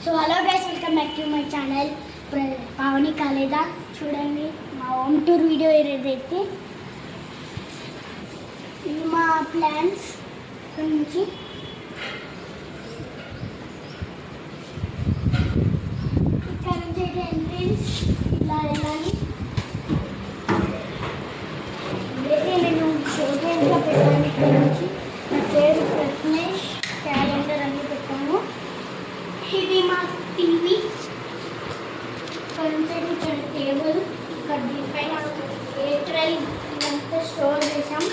So hello guys, welcome back to my channel Pavani కాలేదా. చూడండి మా హోమ్ టూర్ వీడియో ఏదైతే ఇది మా ప్లాన్స్ గురించి. ఇక్కడ నుంచి అయితే ఎంట్రన్స్ ఇలా వెళ్ళాలి. ఇదైతే నేను షోకేస్గా పెట్టాను. ఇక్కడ నుంచి నా పేరు ప్రజ్ఞేష్, క్యాలెండర్ అన్ని పెట్టాను. ఇది మా టీవీ, ఇక్కడ టేబుల్, ఇక్కడ దీనిపైన ఎయిర్టెల్ ఇదంతా స్టోర్ చేసాం.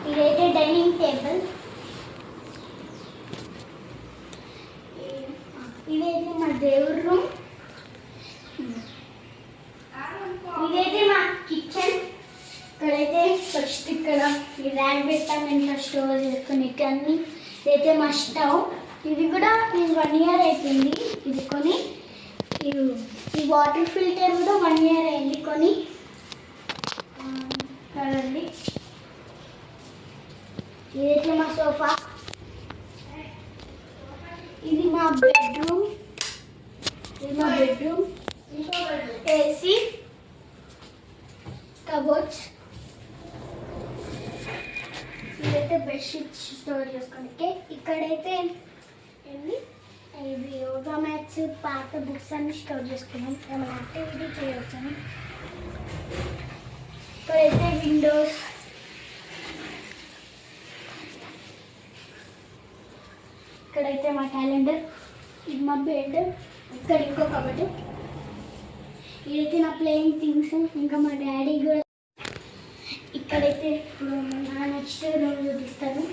ఇదైతే డైనింగ్ టేబుల్. ఇదైతే మా దేవుడి రూమ్. ఇదైతే మా కిచెన్. ఇక్కడైతే ఫస్ట్ ఇక్కడ ఈ ర్యాక్ పెట్టాం ఇంట్లో స్టోర్ చేసుకుని అన్ని. ఇదైతే మా స్టవ్. ఇది కూడా నేను 1 ఇయర్ అయిపోయింది ఇది కొని. ఈ వాటర్ ఫిల్టర్ కూడా 1 ఇయర్ అయింది కొని. కదండి, ఇదైతే మా సోఫా. ఇది మా బెడ్రూమ్. AC, cupboards. ఇదైతే బెడ్షీట్స్ స్టోర్ చేసుకోనికి. ఇక్కడైతే ఇవి యోగా మ్యాట్స్, పాత బుక్స్ అన్ని స్టోర్ చేసుకున్నాం. ఏమైనా యాక్టివిటీ చేయవచ్చాను. ఇక్కడైతే విండోస్. ఇక్కడైతే మా క్యాలెండర్. ఇది మా బెడ్. ఇక్కడ ఇంకో కబోర్డ్. ఇదైతే నా ప్లేయింగ్ థింగ్స్. ఇంకా మా డాడీ కూడా. ఇక్కడైతే ఇప్పుడు నా నెక్స్ట్ రూమ్ చూపిస్తాను.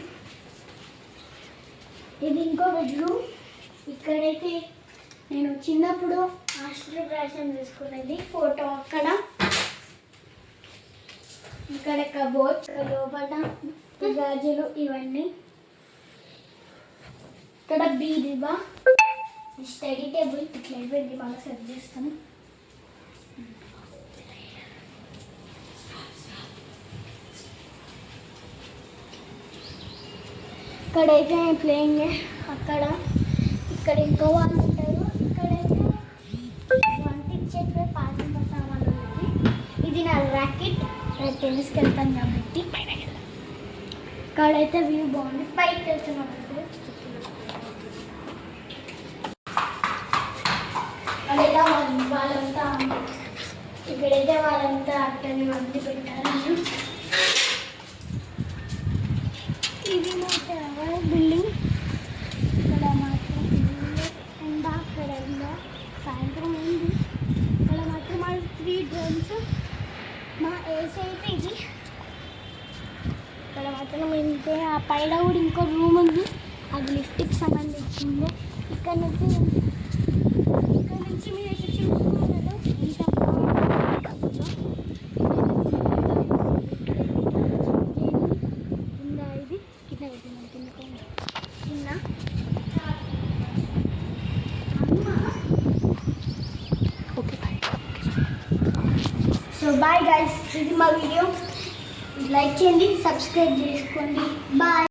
ఇది ఇంకో బెడ్రూమ్. ఇక్కడైతే నేను చిన్నప్పుడు హాస్టల్ ప్రవేశం తీసుకునేది ఫోటో అక్కడ. ఇక్కడ కబోర్డ్, లోపల గాజులు ఇవన్నీ. ఇక్కడ బీరువా, స్టడీ టేబుల్. ఇట్లా అయిపోయింది, మళ్ళీ సెట్ చేస్తాను. ఇక్కడైతే ప్లేయింగ్. అక్కడ ఇక్కడ ఇంకో వాళ్ళు ఉంటారు. ఇక్కడైతే వంట ఇచ్చేట్లే పాఠం సామాన్లు ఉంది. ఇది నా ర్యాకెట్, టెన్నిస్కి వెళ్తాను కాబట్టి. ఇక్కడైతే వ్యూ బాగుంది. పైకి వెళ్తున్నాం. అక్కడైతే వాళ్ళంతా ఇక్కడైతే వాళ్ళంతా అట్టని వండి పెట్టారు. ఇది మా బిల్డింగ్. ఇక్కడ మాత్రం ఎండ, అక్కడ ఎండ, సాయంత్రం ఉంది. ఇక్కడ మాత్రం మా 3 డ్రమ్స్. మా ఏసీ అయితే ఇది. ఇక్కడ మాత్రం ఇంతే. ఆ పైన కూడా ఇంకో రూమ్ ఉంది, అది లిఫ్ట్కి సంబంధించింది. ఇక్కడ నుంచి మీరు అయితే చూస్తున్నారు కదా, ఇంత బాగుంది. సో బాయ్ గైస్, ఇది మా వీడియో. లైక్ చేయండి, సబ్స్క్రైబ్ చేసుకోండి. బాయ్.